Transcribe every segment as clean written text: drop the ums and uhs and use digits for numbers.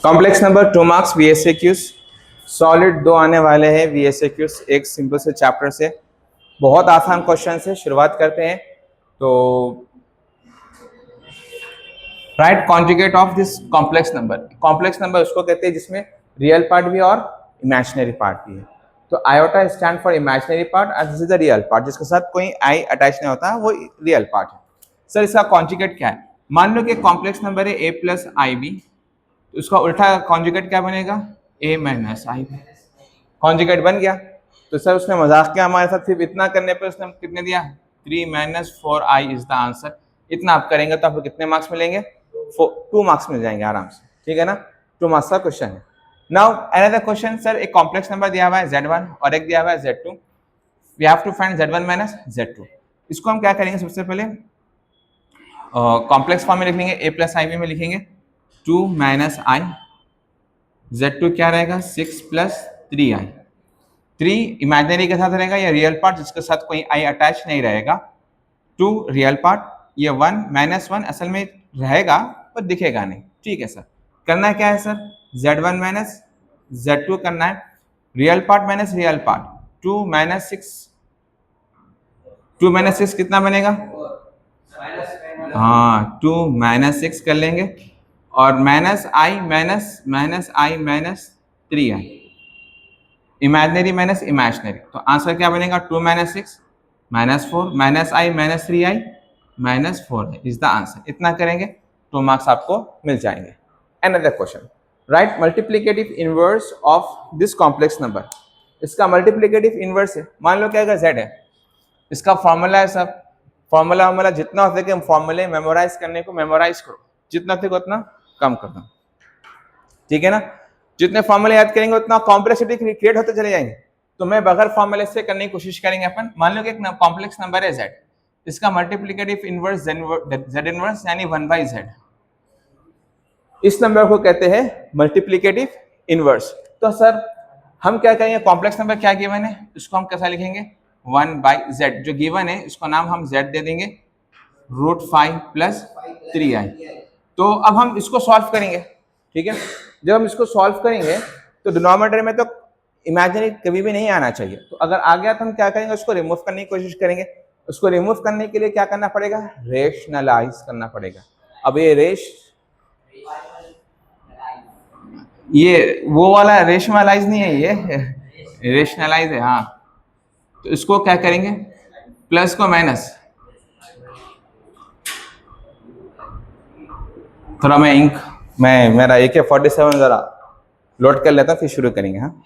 Complex number 2 marks VSAQs solid 2 आने वाले हैं VSAQs एक सिंपल से चैप्टर से। बहुत आसान क्वेश्चन से शुरुआत करते हैं। तो right conjugate of this complex number उसको कहते हैं जिसमें रियल पार्ट भी और इमेजिनरी पार्ट भी है। तो iota stand for imaginary part and this is the real part, जिसके साथ कोई आई अटैच नहीं होता, वो रियल पार्ट है। सर इसका कॉन्जुगेट क्या है? मान लो कि कॉम्प्लेक्स नंबर है a प्लस आई बी, तो उसका उल्टा कॉन्जुगेट क्या बनेगा? a minus i b. Conjugate बन गया। तो सर उसने मजाक किया हमारे साथ, सिर्फ इतना करने पर उसने कितने दिया? 3 minus 4i is the answer. इतना आप करेंगे तो आपको कितने मार्क्स मिलेंगे? 2 मार्क्स मिल जाएंगे आराम से, ठीक है ना। 2 मार्क्स का क्वेश्चन है। नाउ अनदर क्वेश्चन, सर एक कॉम्प्लेक्स नंबर दिया हुआ है z1 और एक दिया हुआ है z2। We have to find z1 minus z2। इसको हम क्या करेंगे? सबसे पहले कॉम्प्लेक्स फॉर्म में लिख लेंगे, a प्लस आई बी में लिखेंगे 2 माइनस आई, z2 क्या रहेगा? 6 प्लस 3i। 3 इमेजिनरी के साथ रहेगा या रियल पार्ट जिसके साथ कोई आई अटैच नहीं रहेगा। 2 रियल पार्ट, ये 1 माइनस 1 असल में रहेगा पर दिखेगा नहीं, ठीक है सर। करना क्या है सर? z1 माइनस z2 करना है, real part minus real part. 2 minus 6 कितना बनेगा? हाँ 2 माइनस 6 कर लेंगे और minus i minus 3i, imaginary minus imaginary. तो आंसर क्या बनेगा? 2 minus 6 minus 4 minus i minus 3i minus 4 is the answer. इतना करेंगे 2 मार्क्स आपको मिल जाएंगे। Another question, right multiplicative inverse of this complex number. इसका मल्टीप्लिकेटिव इनवर्स है, मान लो क्या z है, इसका फॉर्मूला है सब। फॉर्मूला जितना हो सके फॉर्मूले मेमोराइज करने को मेमोराइज करो, जितना थे उतना कम कर दो, ठीक है ना। जितने फॉर्मूले याद करेंगे उतना कॉम्प्लेक्सिटी क्रिएट होते चले जाएंगे। तो मैं बगैर फॉर्मूले से करने की कोशिश करेंगे अपन। मान लो कि एक कॉम्प्लेक्स नंबर है z, इसका मल्टीप्लिकेटिव इनवर्स z इनवर्स यानी 1/z। इस नंबर को कहते हैं मल्टीप्लिकेटिव इनवर्स। तो सर हम क्या करेंगे? कॉम्प्लेक्स नंबर क्या गिवन है, इसको हम कैसा लिखेंगे? 1/z। जो गिवन है इसको नाम हम z दे देंगे, √5 प्लस 3i। तो अब हम इसको सॉल्व करेंगे, ठीक है। जब हम इसको सॉल्व करेंगे तो डिनोमिनेटर में तो इमेजिनरी कभी भी नहीं आना चाहिए। तो अगर आ गया तो हम क्या करेंगे? उसको रिमूव करने की कोशिश करेंगे। उसको रिमूव करने के लिए क्या करना पड़ेगा? रेशनलाइज करना पड़ेगा। अब ये वो वाला रेशनलाइज नहीं है, ये रेशनलाइज है। हाँ तो इसको क्या करेंगे? प्लस को माइनस, थोड़ा मैं मेरा AK-47 जरा लोड कर लेता हूँ फिर शुरू करेंगे। हाँ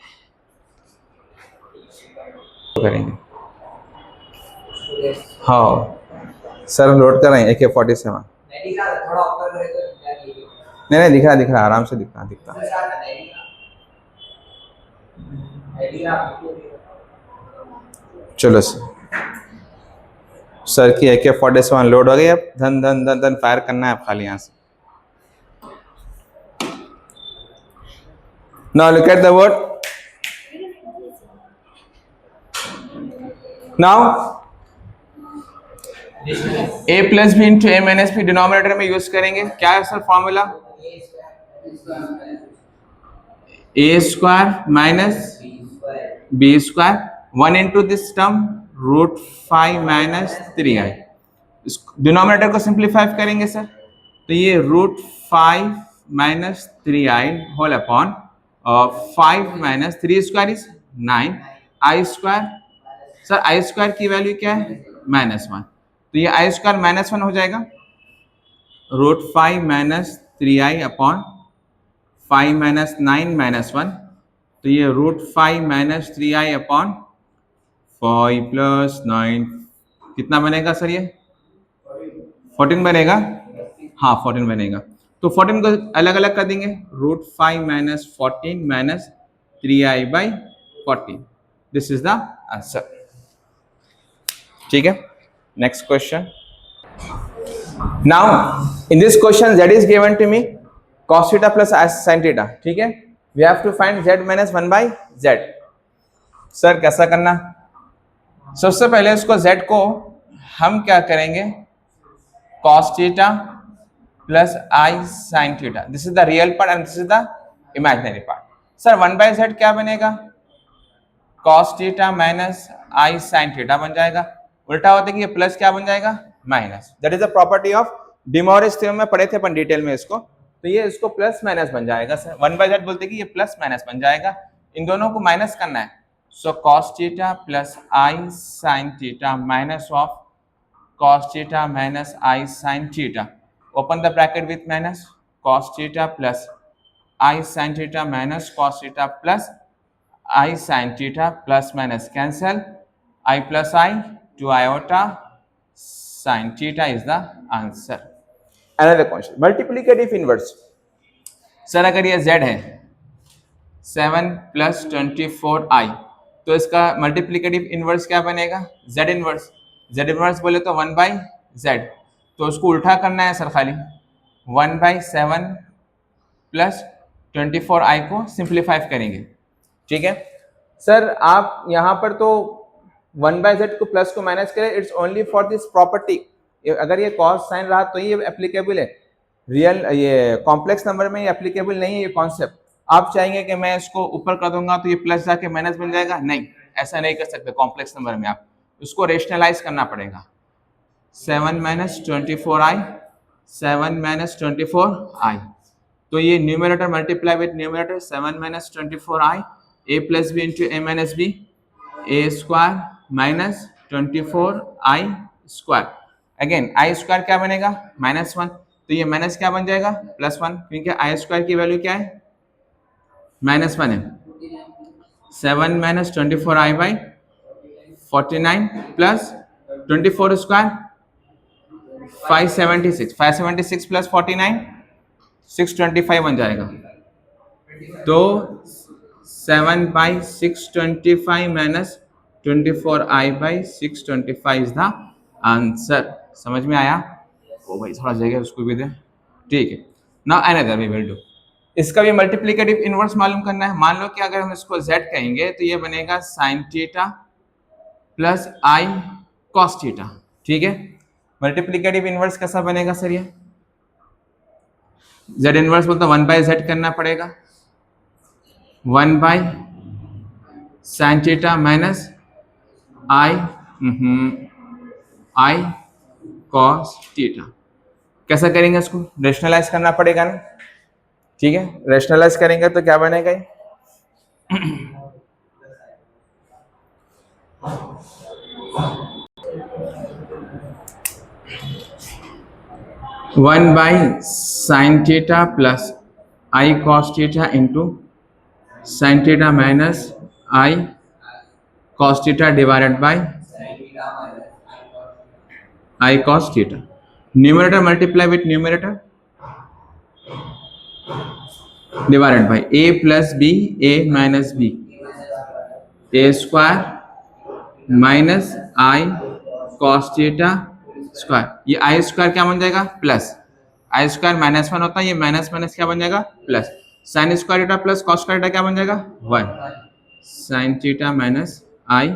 करेंगे। हाँ सर लोड कर रहे हैं AK-47। नहीं दिख रहा आराम से दिखता। चलो सर की AK-47 लोड हो गई। अब धन धन धन धन फायर करना है खाली यहाँ से। Now look at the word. Now a plus b into a minus b denominator में यूज करेंगे। क्या है sir formula? a square minus b square, 1 into this term √5 minus 3i। Denominator को सिंप्लीफाई करेंगे सर, तो ये √5 minus 3i whole upon 5 minus 3 square is 9 i square. Sir i square की value क्या है? -1। तो ये आई स्क्वायर -1 हो जाएगा, √5 माइनस 3i अपॉन 5 माइनस 9 -1। तो ये √5 माइनस 3i अपॉन 5 प्लस 9 कितना बनेगा सर? ये 14 बनेगा। हाँ 14 बनेगा। तो 14 को अलग अलग कर देंगे, √5 minus 14 minus 3i/14। This is the answer, ठीक है। Next question. Now in this question z is given to me cos theta plus sin theta, ठीक है। We have to find z minus 1/z। Sir कैसा करना? सबसे पहले उसको z को हम क्या करेंगे? cos theta plus i sine theta, this is the real part and this is the imaginary part. Sir 1/z क्या बनेगा? cos थीटा माइनस आई साइन थीटा बन जाएगा. उल्टा होता है कि ये प्लस क्या बन जाएगा? Minus. That is a property of D Morris theorem में पढ़े थे अपन डिटेल में इसको. तो ये इसको प्लस माइनस बन जाएगा सर. 1/z बोलते कि ये प्लस माइनस बन जाएगा. इन दोनों को माइनस करना है. सो cos theta plus i sine theta minus of cos theta minus I sine theta. Open the bracket with minus. cos theta plus i sine theta minus cos theta plus I sin theta plus minus cancel. I plus I 2 iota sin theta is the answer. Another question. Multiplicative inverse. Sir अगर ये z है 7 plus 24i तो इसका multiplicative inverse क्या बनेगा? z inverse. z inverse बोले तो 1/z. तो उसको उल्टा करना है सर. खाली 1/7 प्लस 24i को सिंप्लीफाई करेंगे. ठीक है सर. आप यहाँ पर तो 1/z को प्लस को माइनस करें. It's only for this property. अगर ये कॉस साइन रहा तो ये एप्लीकेबल है. रियल ये कॉम्प्लेक्स नंबर में ये एप्लीकेबल नहीं है ये कॉन्सेप्ट. आप चाहेंगे कि मैं इसको ऊपर कर दूंगा तो ये प्लस जाके माइनस बन जाएगा? नहीं, ऐसा नहीं कर सकते. कॉम्प्लेक्स नंबर में आप उसको रेशनलाइज करना पड़ेगा. 7 माइनस 24i 7 माइनस 24i. तो ये numerator multiply with numerator 7 minus 24i a plus b into a minus b a square minus 24i square. Again i square क्या बनेगा? -1. तो ये माइनस क्या बन जाएगा? +1 क्योंकि आई स्क्वायर की वैल्यू क्या है? -1 है. 7 minus 24i by 49 plus 24 square 576. 576 plus 49 625 बन जाएगा. तो 7/625 minus 24i by 625 is the answer. समझ में आया? ओ भाई थोड़ा जगह उसको भी दे. ठीक है. Now another we will do. इसका भी मल्टीप्लिकेटिव इनवर्स मालूम करना है. मान लो कि अगर हम इसको z कहेंगे तो ये बनेगा sin theta plus i cos theta. ठीक है. मल्टीप्लिकेटिव इनवर्स कैसा बनेगा सर? ये z इनवर्स बोलते 1/z करना पड़ेगा. 1 sin theta minus i cos theta. कैसा करेंगे इसको? रेशनलाइज करना पड़ेगा ना. ठीक है. रेशनलाइज करेंगे तो क्या बनेगा? 1/sin theta plus i cos theta into sin theta minus i cos theta divided by i cos theta. Numerator multiply with numerator divided by a plus b a minus b a square minus i cos theta square. ये i square क्या बन जाएगा? Plus आई square -1 होता है. ये minus minus क्या बन जाएगा? Plus. Sine square theta plus cos square theta क्या बन जाएगा? 1. Sine theta minus I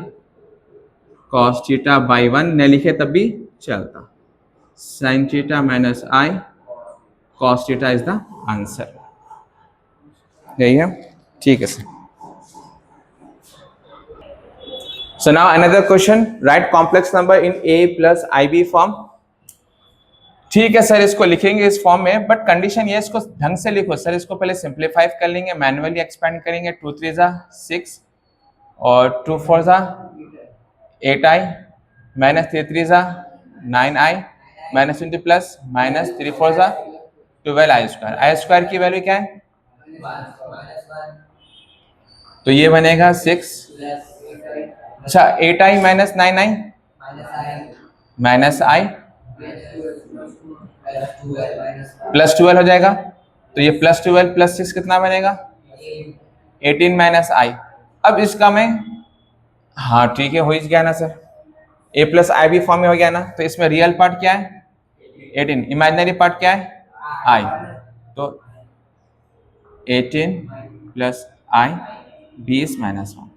cos theta by 1 न लिखे तब भी चलता. Sine theta minus I cos theta is the answer. यही है. ठीक है sir. So now another question. Write complex number in a plus ib form. ठीक है सर. इसको लिखेंगे इस फॉर्म में बट कंडीशन ये इसको ढंग से लिखो सर. इसको पहले सिंप्लीफाई कर लेंगे. मैनुअली एक्सपेंड करेंगे. 2 3 जा 6 और 2 4 जा 8i माइनस 3 3 जा 9i minus into plus minus 3 4 जा 12i स्क्वायर. आई स्क्वायर की वैल्यू क्या है? तो ये बनेगा 6. अच्छा 8i माइनस 9i माइनस आई प्लस 12 हो जाएगा. तो ये प्लस 12 प्लस 6 कितना बनेगा? 18 माइनस आई. अब इसका मैं हाँ ठीक है हो ही गया ना सर. a प्लस आई भी फॉर्म में हो गया ना. तो इसमें रियल पार्ट क्या है? 18. इमेजिनरी पार्ट क्या है? i. तो 18 प्लस आई 20 माइनस 1.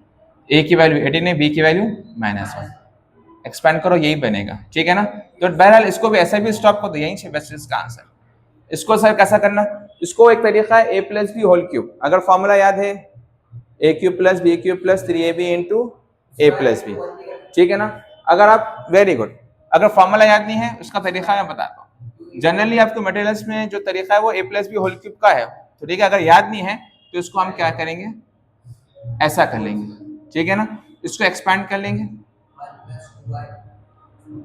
a की वैल्यू 18 है, b की वैल्यू -1. एक्सपेंड करो यही बनेगा. ठीक है ना. तो बहरहाल इसको भी ऐसा भी स्टॉप कर दो. यहीं से बेस्ट इसका आंसर. इसको सर कैसा करना, इसको एक तरीका है a plus b whole cube, अगर फॉर्मूला याद है a cube plus b cube plus 3ab into a plus b, ठीक है ना। अगर आप, वेरी गुड, अगर फॉर्मूला याद नहीं है उसका तरीका मैं बताता हूँ। जनरली आपको मटेरियल्स में जो तरीका है वो ए प्लस बी होल क्यूब का है, तो ठीक है, अगर याद नहीं है तो इसको हम क्या करेंगे, ऐसा कर लेंगे, ठीक है ना। इसको एक्सपैंड कर लेंगे,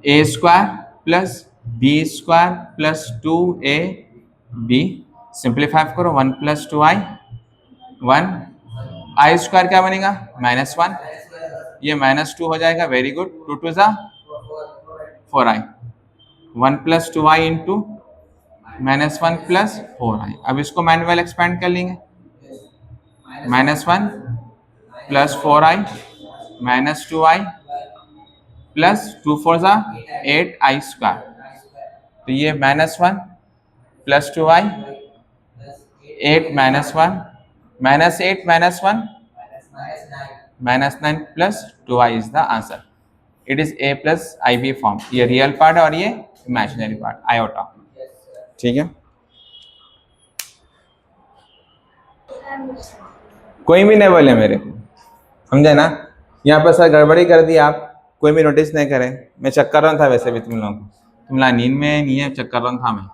a square plus b square plus 2a b, simplify करो, 1 प्लस 2i 1, आई स्क्वायर क्या बनेगा -1, ये -2 हो जाएगा, वेरी गुड, 2 2 जा 4i, 1 plus 2i into -1 plus 4i। अब इसको मैनुअल एक्सपैंड कर लेंगे, -1 प्लस 4i -2i प्लस 2 4 जा 8i स्क्वायर, तो ये -1 plus 2i 8 -1 -8 -1 -9 plus 2i is the answer. It is a plus ib form, ये रियल पार्ट है और ये इमेजिनरी पार्ट आयोटा, ठीक है। कोई भी नहीं बोले मेरे को, समझे ना। यहाँ पर सर गड़बड़ी कर दी, आप कोई भी नोटिस नहीं करें, मैं चेक कर रहा था वैसे भी तुम लोगों को, तुम लोग नींद में नहीं है, चेक कर रहा था मैं,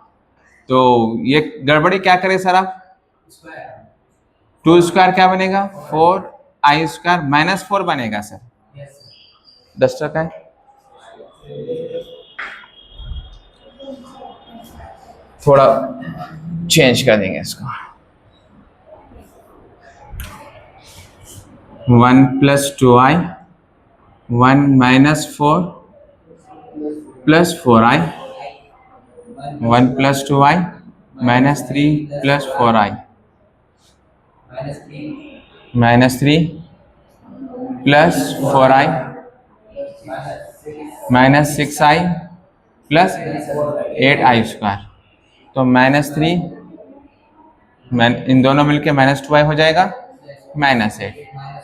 तो ये गड़बड़ी क्या करे सर आप, 2 स्क्वायर क्या बनेगा 4i स्क्वायर -4 बनेगा सर, 10 टका है, थोड़ा चेंज कर देंगे इसको, 1 plus 2i 1 -4 plus 4i 1 plus 2i -3 plus 4i -3 plus 4i -6i plus 8i square, तो -3 इन दोनों मिलके -2i हो जाएगा -8,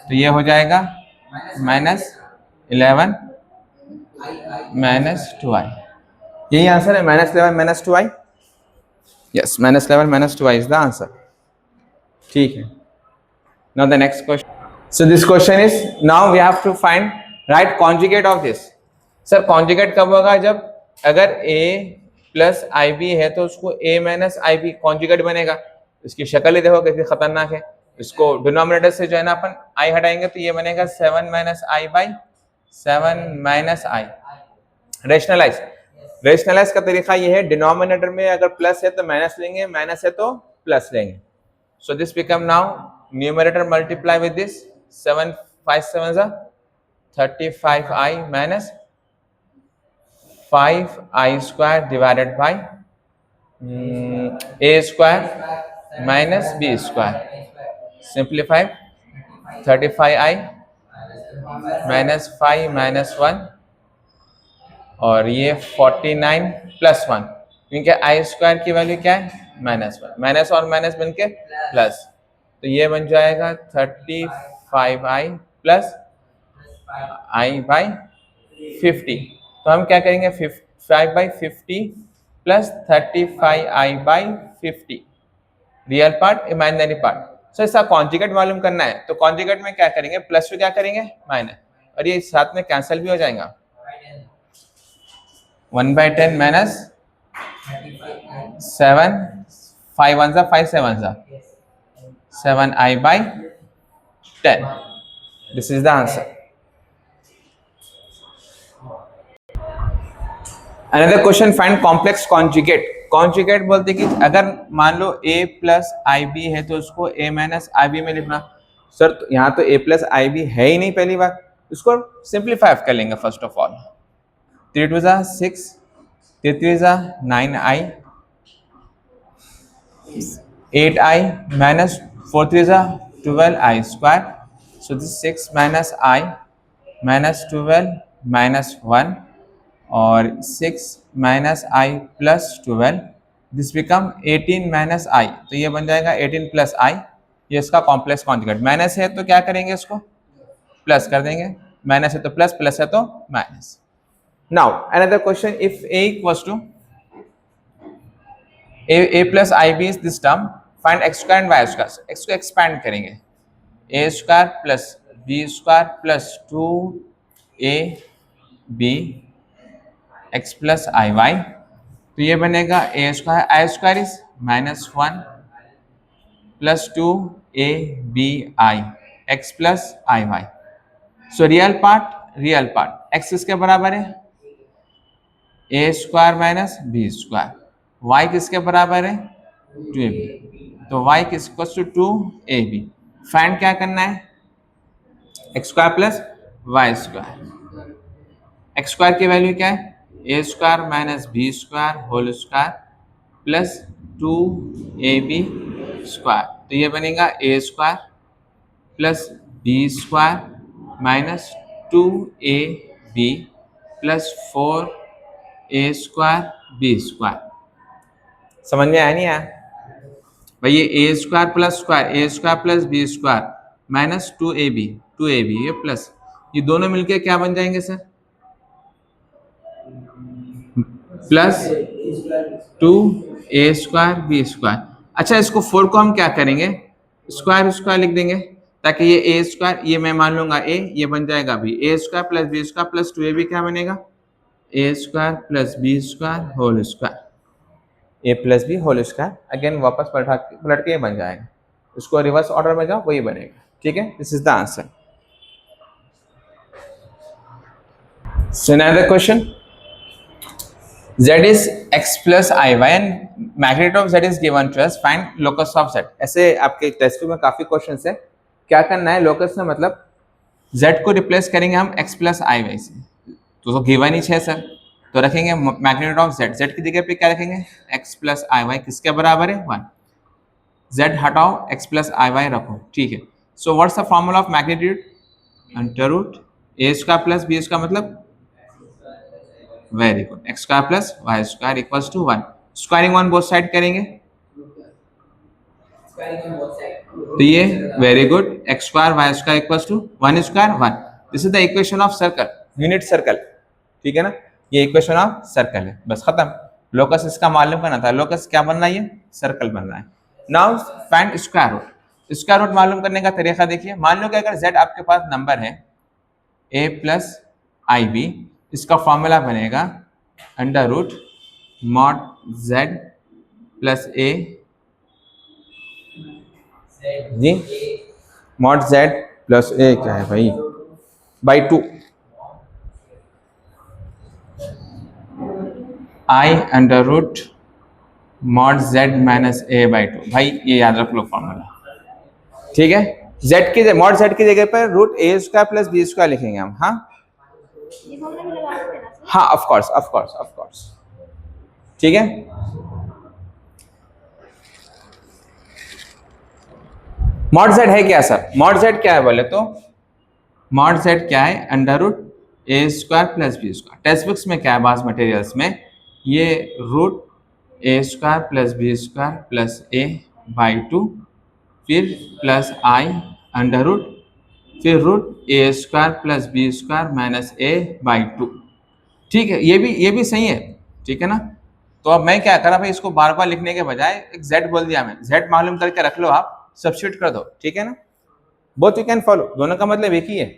तो ये हो जाएगा -11 -2i, यही आंसर है, -11 -2i, yes, -11 -2i is the answer, ठीक है। Now the next question, so this question is, now we have to find right conjugate of this. Sir conjugate कब होगा, जब अगर a प्लस ib है तो उसको a माइनस ib कॉन्जुगेट बनेगा, इसकी शक्ल ही देखो कितनी खतरनाक है, इसको डिनोमिनेटर से जो है ना अपन i हटाएंगे तो ये बनेगा 7 minus i by 7 minus i। Rationalise का तरीका ये है, डिनोमिनेटर में अगर प्लस है तो माइनस लेंगे, माइनस है तो प्लस लेंगे, so this become now numerator multiply with this, 7 5 7 जा 35i minus 5i square divided by a square minus b square, simplify 35i minus 5 minus 1 और ये 49 प्लस 1, क्योंकि i स्क्वायर की वैल्यू क्या है -1, माइनस और माइनस बन के प्लस, तो ये बन जाएगा 35i प्लस i बाई 50, तो हम क्या करेंगे 5 by 50 plus 35i by 50, real part imaginary part. So इसका कॉन्जुगेट मालूम करना है, तो कॉन्जुगेट में क्या करेंगे, प्लस टू क्या करेंगे माइनस, और ये साथ में कैंसिल भी हो जाएगा, 1/10 माइनस 7 5 1 जा 5 7 जा 7i by 10, this is the answer. Another question, find complex conjugate. Conjugate बोलते कि अगर मान लो a प्लस ib है तो उसको a माइनस ib में लिखना। सर तो यहाँ तो a प्लस ib है ही नहीं, पहली बार इसको सिंप्लीफाई कर लेंगे। फर्स्ट ऑफ ऑल 3 2 जा 6, 3 3 जा 9i, 8i माइनस 4 3 जा 12i square, so this 6 minus i minus 12 minus 1 और 6 minus i plus 12, this become 18 minus i, तो ये बन जाएगा 18 प्लस i, ये इसका कॉम्प्लेक्स कॉन्जुगेट। माइनस है तो क्या करेंगे, इसको प्लस कर देंगे, माइनस है तो प्लस, प्लस है तो minus. Now another question, if a equals to a plus ib is this term. Find x square and y square. x को expand करेंगे, a square plus b square plus 2ab x plus iy, तो ये बनेगा a square, i square is -1 plus 2abi x plus iy. So real part x किसके बराबर है, a square minus b square, y किसके बराबर है 2ab, तो y equals to 2ab. Find क्या करना है, x square plus y square. X square की वैल्यू क्या है, a square minus b square whole square plus 2ab square, तो ये बनेगा a square plus b square minus 2ab plus 4a square b square. समझ में आया नहीं आया भाई, ये a square plus b square minus 2ab ये प्लस, ये दोनों मिलके क्या बन जाएंगे sir, plus 2a square b square. अच्छा, इसको 4 को हम क्या करेंगे, स्क्वायर लिख देंगे, ताकि ये ए स्क्वायर, ये मैं मान लूंगा ए, ये बन जाएगा b, a square plus b square plus 2ab क्या बनेगा, a square plus b square whole square, a plus b whole square. Again वापस पलट के ये बन जाएगा, उसको रिवर्स ऑर्डर में जाओ वही बनेगा. ठीक है, this is the answer. So another question, z is x plus iy and magnitude of z is given to us, find locus of z. ऐसे आपके टेस्ट में काफी क्वेश्चंस है, क्या करना है, लोकस में मतलब z को रिप्लेस करेंगे हम x प्लस आई वाई से, तो गिवन ही 6 सर, तो रखेंगे मैग्नीट्यूड ऑफ z, z की जगह पे क्या रखेंगे, x प्लस आई वाई किसके बराबर है 1, z हटाओ x प्लस आई वाई रखो. ठीक है, so what's the formula of magnitude, under root a square plus b square मतलब, very good, x square plus y square equals to 1. Squaring on both side करेंगे, तो ये very good, x square y square equals to 1 square 1. This is the equation of circle, unit circle. ठीक है ना, ये equation of circle है, बस खत्म. लोकस इसका मालूम करना था, लोकस क्या बनना है, ये सर्कल बनना है. Now find square root. Square root मालूम करने का तरीका देखिए, मान लो कि अगर z आपके पास नंबर है a प्लस आई बी, इसका फॉर्मूला बनेगा under root mod z plus a जी, मॉड z प्लस a क्या है भाई by 2 i under root mod z minus a by 2. भाई ये याद रख लो फॉर्मूला. ठीक है, z की मॉड z की जगह पर root a square plus b square लिखेंगे हम. हाँ ऑफ कोर्स. ठीक है, मॉड z है क्या सर, मॉड z क्या है बोले तो, मॉड z क्या है under root a square plus b square. Text books में क्या है, बास मटेरियल्स में ये root a square plus b square plus a by 2 फिर प्लस आई अंडर रूट फिर root a square plus b square minus a by 2. ठीक है, ये भी सही है. ठीक है ना, तो अब मैं क्या करा भाई, इसको बार बार लिखने के बजाय एक z बोल दिया, मैं z मालूम करके रख लो, आप सब्स्टिट्यूट कर दो. ठीक है ना, बोथ यू कैन फॉलो, दोनों का मतलब एक ही है.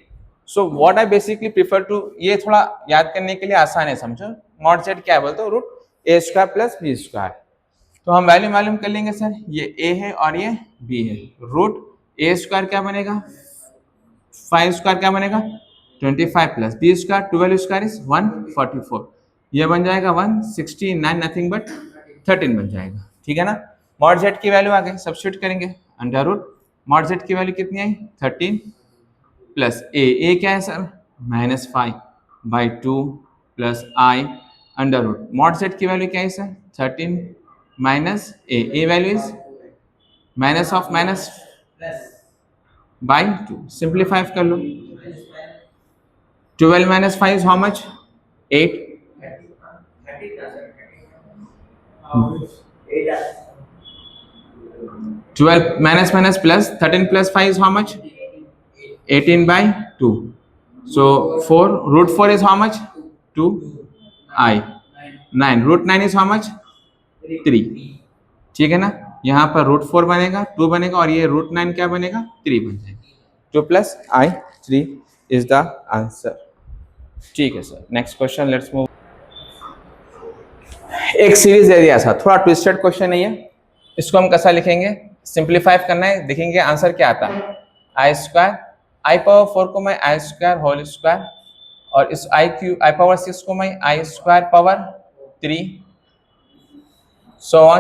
So what I basically prefer to, ये थोड़ा याद करने के लिए आसान है, समझो. मॉड z क्या बोलते हो, root a square plus b square. तो हम वैल्यू मालूम कर लेंगे सर, ये a है और ये b है. रूट ए स्क्वायर क्या बनेगा 5 स्क्वायर क्या बनेगा 25 plus b square 12 square is 144, ये बन जाएगा 169, नथिंग बट 13 बन जाएगा. ठीक है ना, मॉड z की वैल्यू आ गई, सब्स्टिट्यूट करेंगे अंडर रूट मॉड z की वैल्यू कितनी आई 13 प्लस a क्या है sir -5 by 2 plus i under root mod z की वैल्यू क्या है sir 13 minus a value is minus of minus by 2, simplify कर लो. 12 minus 5 is how much? 8. 12 minus plus 13 plus 5 is how much? 18 by 2. So 4 root 4 is how much? 2 I. 9 root 9 is how much? 3. ठीक है ना, यहाँ पर √4 बनेगा, 2 बनेगा, और ये √9 क्या बनेगा, 3 बन जाएगा। 2 + I 3 इज द आंसर। ठीक है sir, next question, let's move. एक सीरीज दे दिया था, थोड़ा ट्विस्टेड क्वेश्चन है ये, इसको हम कैसा लिखेंगे, सिंप्लीफाई करना है, देखेंगे आंसर क्या आता है। I² I⁴ को मैं I² और इस I⁴ को मैं I²⁴ 3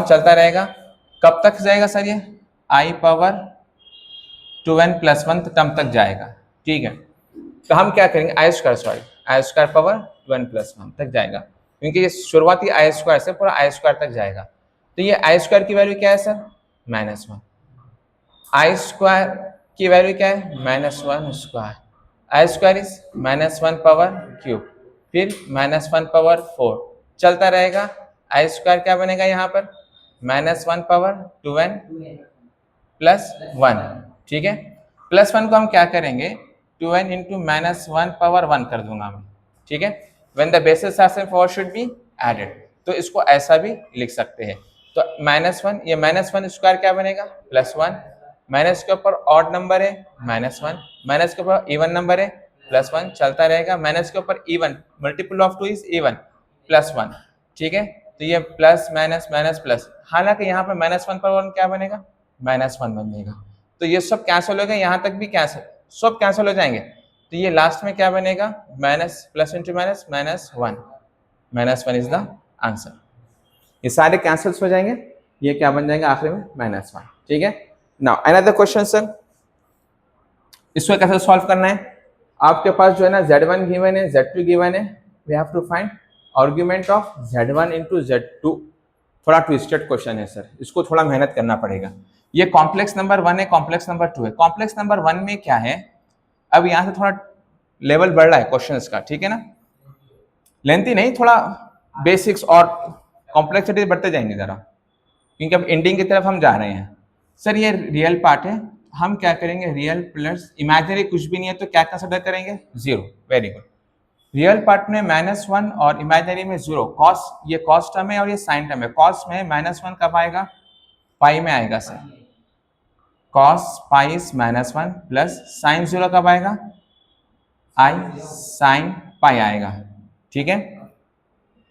चलता रहेगा। कब तक जाएगा सर ये, I⁴2n + 1 टर्म तक जाएगा। ठीक है, तो हम क्या करेंगे, I² 2n + 1 तक जाएगा, क्योंकि ये शुरुआती I² से पूरा I² तक जाएगा। तो ये I² की वैल्यू क्या है सर, -1। I² की वैल्यू क्या है, -1²। I² इज -1⁴, फिर -1⁴ चलता रहेगा। I² क्या बनेगा यहाँ पर, -1/2n + 1। ठीक है, +1 को हम क्या करेंगे, 2n × -1/1 कर दूंगा मैं। ठीक है, when the basis are same 4 should be added, तो इसको ऐसा भी लिख सकते हैं। तो -1, ये -1² क्या बनेगा, +1, माइनस के ऊपर ऑड नंबर है -1, माइनस के ऊपर इवन नंबर है +1, चलता रहेगा। माइनस के ऊपर even, multiple of 2 is even, +1। ठीक है, तो ये प्लस माइनस माइनस प्लस, हालांकि यहाँ पे -1/1 क्या बनेगा, -1 बनेगा। तो ये सब कैंसिल हो गए, यहाँ तक भी कैंसिल, सब कैंसिल हो जाएंगे। तो ये लास्ट में क्या बनेगा, minus plus into minus -1, -1 is the answer. ये सारे कैंसिल्स हो जाएंगे, ये क्या बन जाएगा आखिर में, -1। ठीक है, नाउ अनदर क्वेश्चन सर, इसको कैसे सॉल्व करना है। आपके पास जो है ना Z1 गिवन है, Z2 गिवन है, we have to find argument of Z1 × Z2। थोड़ा ट्विस्टेड क्वेश्चन है सर, इसको थोड़ा मेहनत करना पड़ेगा। ये कॉम्प्लेक्स नंबर 1 है, कॉम्प्लेक्स नंबर 2 है। कॉम्प्लेक्स नंबर 1 में क्या है, अब यहाँ से थोड़ा लेवल बढ़ रहा है क्वेश्चंस का, ठीक है ना, लेंथी नहीं, थोड़ा बेसिक्स और कॉम्प्लेक्सिटी बढ़ते जाएंगे जरा, क्योंकि अब एंडिंग की तरफ हम जा रहे हैं। सर ये रियल पार्ट है, हम क्या करेंगे, रियल प्लस इमेजिनरी कुछ भी नहीं है तो क्या कंसिडर करेंगे, 0। Very good. रियल पार्ट में -1 और इमेजिनरी में 0। कॉस, ये कॉस टर्म है और ये साइन टर्म है। कॉस में -1 कब आएगा, पाई में आएगा sir, cos pi is -1 plus sign 0 कब आएगा, आई साइन पाई आएगा। ठीक है,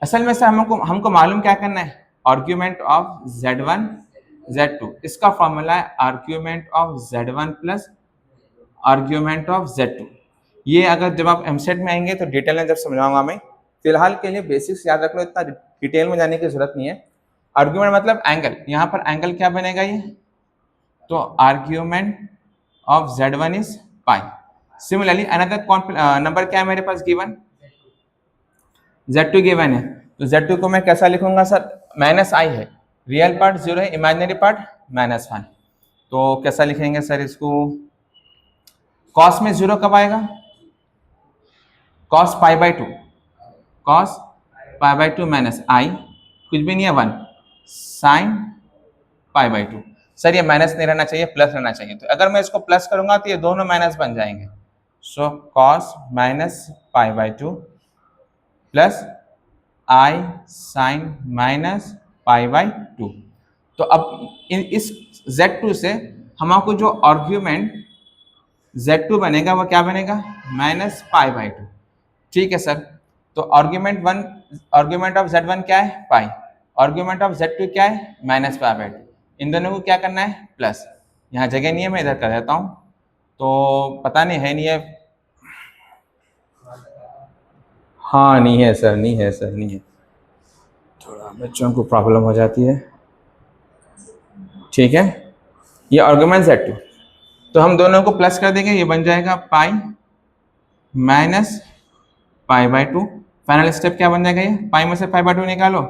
असल में सर हमको मालूम क्या करना है, आर्ग्यूमेंट ऑफ Z1 Z2, इसका फॉर्मूला है argument of Z1 plus argument of Z2। ये अगर जब आप एमसेट में आएंगे तो डिटेल में जब समझाऊंगा मैं, फिलहाल के लिए बेसिक्स याद रख लो, इतना डिटेल में जाने की जरूरत नहीं है। आर्ग्यूमेंट मतलब एंगल, यहाँ पर एंगल क्या बनेगा ये, तो argument of Z1 is pi. Similarly another number क्या है मेरे पास गिवन, Z2 गिवन है, तो Z2 को मैं कैसा लिखूंगा सर, -i है, रियल पार्ट 0 है, इमेजिनरी पार्ट -1, तो कैसा लिखेंगे सर इसको, कॉस में 0 कब आएगा, cos π/2, cos π/2 -i, कुछ भी नहीं है 1, sin π/2। सर ये माइनस नहीं रहना चाहिए, प्लस रहना चाहिए, तो अगर मैं इसको प्लस करूंगा तो ये दोनों माइनस बन जाएंगे। सो cos -π/2 प्लस i sin -π/2। तो अब इस Z2 से हमको जो आर्ग्यूमेंट Z2 बनेगा वो क्या बनेगा, -π/2। ठीक है सर, तो आर्ग्यूमेंट ऑफ Z1 क्या है, पाई, आर्ग्यूमेंट ऑफ Z2 क्या है, -π/2। इन दोनों को क्या करना है, प्लस, यहाँ जगह नहीं है, मैं इधर कर देता हूँ, तो पता नहीं है, नहीं है, हाँ नहीं है सर, नहीं है सर, नहीं है, थोड़ा बच्चों को प्रॉब्लम हो जाती है। ठीक है, ये आर्गुमेंट Z2, तो हम दोनों को प्लस कर देंगे, ये बन जाएगा पाई -π/2। फाइनल स्टेप क्या बन जाएगा, ये पाई में से π/2 निकालो,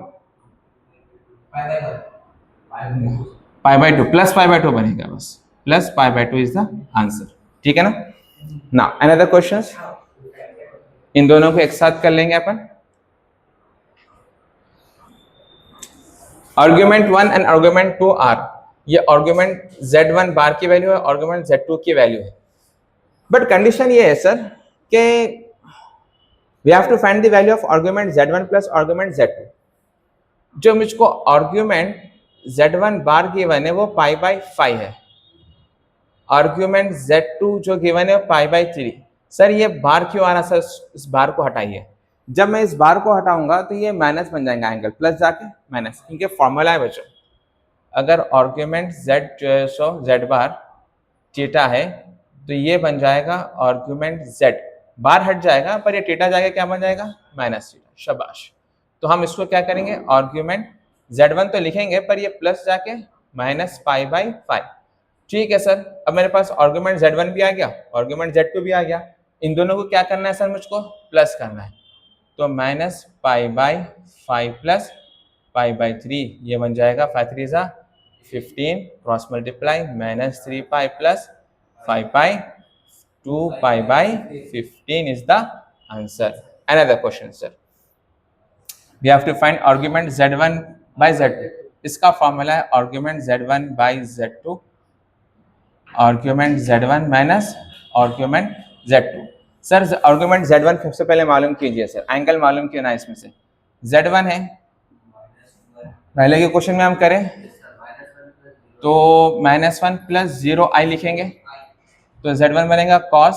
π/2 प्लस π/2 बनेगा, बस प्लस π/2 इज द आंसर। ठीक है ना, नाउ अनदर क्वेश्चंस, इन दोनों को एक साथ कर लेंगे अपन। आर्ग्यूमेंट 1 एंड आर्ग्यूमेंट 2 आर, ये आर्ग्यूमेंट Z1 बार की वैल्यू है, आर्ग्यूमेंट Z2 की वैल्यू है, बट कंडीशन ये है सर कि we have to find the value of argument Z1 plus argument Z2। जो मुझको आर्ग्यूमेंट Z1 बार गिवन है वो पाई बाई 5 है, आर्ग्यूमेंट Z2 जो गिवन है पाई बाई 3। सर ये बार क्यों आ रहा सर, इस बार को हटाइए। जब मैं इस बार को हटाऊंगा तो ये माइनस बन जाएगा एंगल, प्लस जाके माइनस, क्योंकि फॉर्मूला है बच्चों, अगर आर्ग्यूमेंट Z जो है सो Z बार थीटा है तो ये बन जाएगा आर्ग्यूमेंट Z, बार हट जाएगा पर ये थीटा जाएगा क्या बन जाएगा माइनस थीटा। शाबाश। तो हम इसको क्या करेंगे, आर्ग्यूमेंट Z1 तो लिखेंगे पर ये प्लस जाके माइनस पाई बाई 5। ठीक है सर, अब मेरे पास आर्ग्यूमेंट Z1 भी आ गया, आर्ग्यूमेंट Z2 भी आ गया, इन दोनों को क्या करना है सर, मुझको प्लस करना है। तो minus pi by 5 plus pi by 3, ये बन जाएगा 5 3 जा 15, cross multiply minus 3 pi plus 5 pi 2 pi by 15 is the answer. Another question sir, we have to find argument Z1 by Z2। इसका फॉर्मूला है argument Z1 by Z2, argument Z1 minus argument Z2। Sir argument Z1 सबसे पहले मालूम कीजिए sir, angle मालूम क्यों ना इसमें से। Z1 है, पहले के क्वेश्चन में हम करें तो -1 प्लस 0 i लिखेंगे, तो Z1 बनेगा cos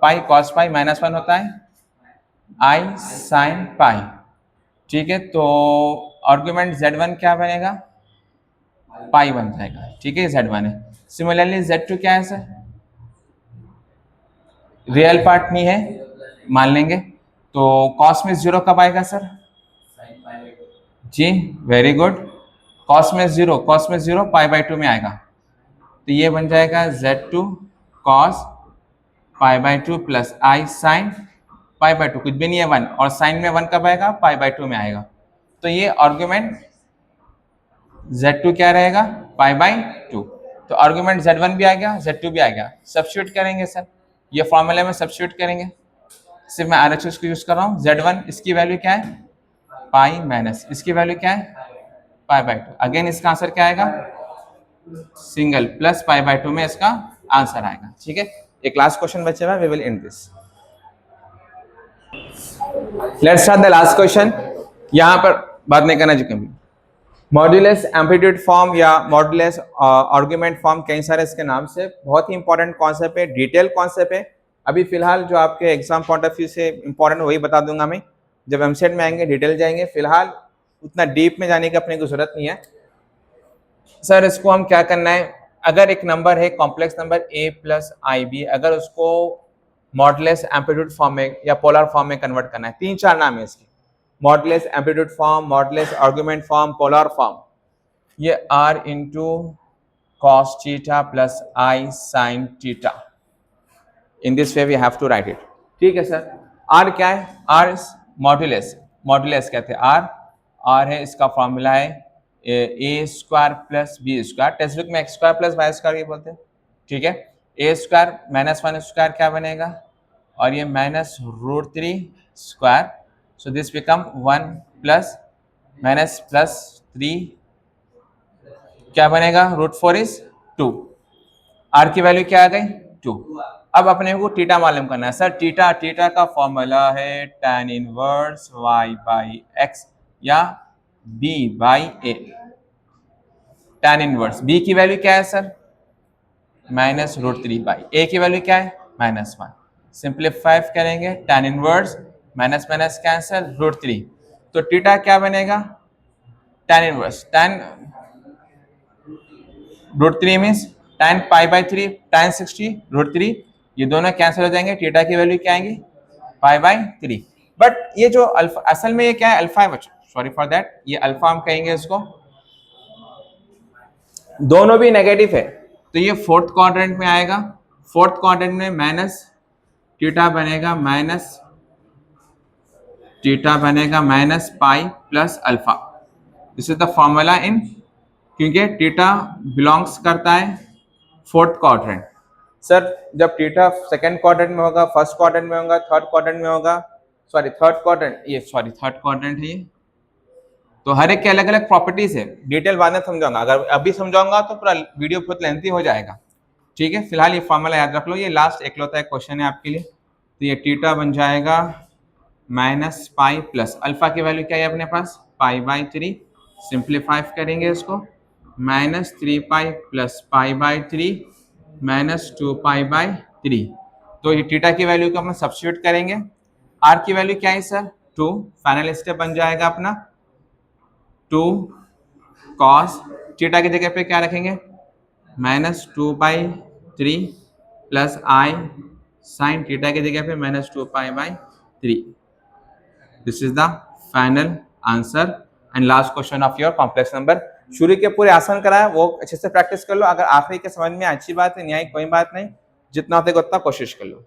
पाई -1 होता है i sin पाई। ठीक है, तो आर्ग्यूमेंट Z1 क्या बनेगा, पाई बन जाएगा। ठीक है, Z1 है। सिमिलरली Z2 क्या है सर, रियल पार्ट नहीं है मान लेंगे, तो cos में 0 कब आएगा सर, जी वेरी गुड, cos में 0 पाई बाई 2 में आएगा, तो ये बन जाएगा Z2 cos pi by 2 plus i sine pi by 2, कुछ भी नहीं है 1, और साइन में 1 कब आएगा, पाई बाई 2 में आएगा। तो ये आर्ग्यूमेंट Z2 क्या रहेगा, पाई बाई 2। तो आर्ग्यूमेंट Z1 भी आ गया, Z2 भी आ गया, सब्स्टिट्यूट करेंगे सर, ये फॉर्मूले में सब्स्टिट्यूट करेंगे, सिर्फ मैं RHS को यूज कर रहा हूँ। Z1 इसकी वैल्यू क्या है, पाई माइनस, इसकी वैल्यू क्या है, पाई बाई 2। अगेन इसका आंसर क्या आएगा, सिंगल प्लस पाई बाई 2 में इसका आंसर आएगा। ठीक है, एक लास्ट क्वेश्चन बचे हुआ, we will end this. Let's start the last question. यहां पर बात नहीं करना चाहिए, मॉड्यूलस एम्पलीट्यूड फॉर्म या मॉड्यूलस आर्गुमेंट फॉर्म, कई सारे इसके नाम से, बहुत ही इंपॉर्टेंट कॉन्सेप्ट है, डिटेल कॉन्सेप्ट है। अभी फिलहाल जो आपके एग्जाम पॉइंट ऑफ व्यू से इंपॉर्टेंट वही बता दूंगा मैं, जब एमसेट में आएंगे डिटेल जाएंगे, फिलहाल उतना डीप में जाने की अपने को जरूरत नहीं है। सर इसको हम क्या करना है, अगर एक नंबर है complex number a plus i b, अगर उसको मॉडुलस एम्पलीट्यूड फॉर्म में या पोलर फॉर्म में कन्वर्ट करना है, 3-4 नाम है इसके, modulus amplitude form, modulus argument form, polar form. ये r into cos theta plus i sine theta, in this way we have to write it. ठीक है सर, r क्या है, r इज मॉडुलस, मॉडुलस कहते हैं r है, इसका formula है a square plus b square, text book में x square plus y square भी बोलते हैं। ठीक है, ए स्क्वायर माइनस 1 स्क्वायर क्या बनेगा, और ये minus √3 square, so this become 1 plus minus plus 3 क्या बनेगा, √4 इज 2, आर की वैल्यू क्या आ गई 2। अब अपने को थीटा मालूम करना है सर, थीटा का फॉर्मूला है tan inverse y by x या b by a। tan inverse b की वैल्यू क्या है सर, माइनस √3 बाई a की वैल्यू क्या है, -1। सिंप्लीफाई करेंगे, tan inverse minus minus cancel √3, तो थीटा क्या बनेगा, tan inverse tan √3 means tan pi by 3 tan 60 √3, ये दोनों कैंसिल हो जाएंगे, थीटा की वैल्यू क्या आएंगी, पाई बाई 3। बट ये जो अल्फा, असल में ये क्या है, अल्फा है बच्चों, सॉरी फॉर दैट, ये अल्फा हम कहेंगे इसको, दोनों भी नेगेटिव है, तो ये फोर्थ क्वाड्रेंट में आएगा, फोर्थ क्वाड्रेंट में माइनस थीटा बनेगा, minus pi plus alpha, this is the formula in, क्योंकि थीटा बिलोंग्स करता है फोर्थ क्वाड्रेंट। सर जब थीटा सेकंड क्वाड्रेंट में होगा, फर्स्ट क्वाड्रेंट में होगा, थर्ड क्वाड्रेंट में होगा, सॉरी थर्ड क्वाड्रेंट है ये, तो हर एक के अलग अलग प्रॉपर्टीज है, डिटेल बाद में समझाऊंगा, अगर अभी समझाऊंगा तो पूरा वीडियो बहुत लेंथी हो जाएगा। ठीक है, फिलहाल ये फॉर्मूला याद रख लो, ये लास्ट एकलौता एक क्वेश्चन है आपके लिए। तो ये थीटा बन जाएगा माइनस पाई प्लस अल्फा की वैल्यू क्या है अपने पास, पाई बाई 3, सिंप्लीफाई करेंगे इसको, minus 3 pi plus pi by 3 minus 2 pi by 3। तो ये थीटा की वैल्यू को हम सब्स्टिट्यूट करेंगे। आर की वैल्यू क्या है सर 2, फाइनल स्टेप बन जाएगा अपना 2 कॉस थीटा की जगह पे क्या रखेंगे minus 2/3 plus i sine theta की जगह पे minus 2 pi by 3। This is the final answer and last question of your complex number. शुरू के पूरे आसान कराया वो अच्छे से प्रैक्टिस कर लो। अगर आखिरी के समझ में अच्छी बात है, नहीं आई कोई बात नहीं, जितना होता है उतना कोशिश कर लो।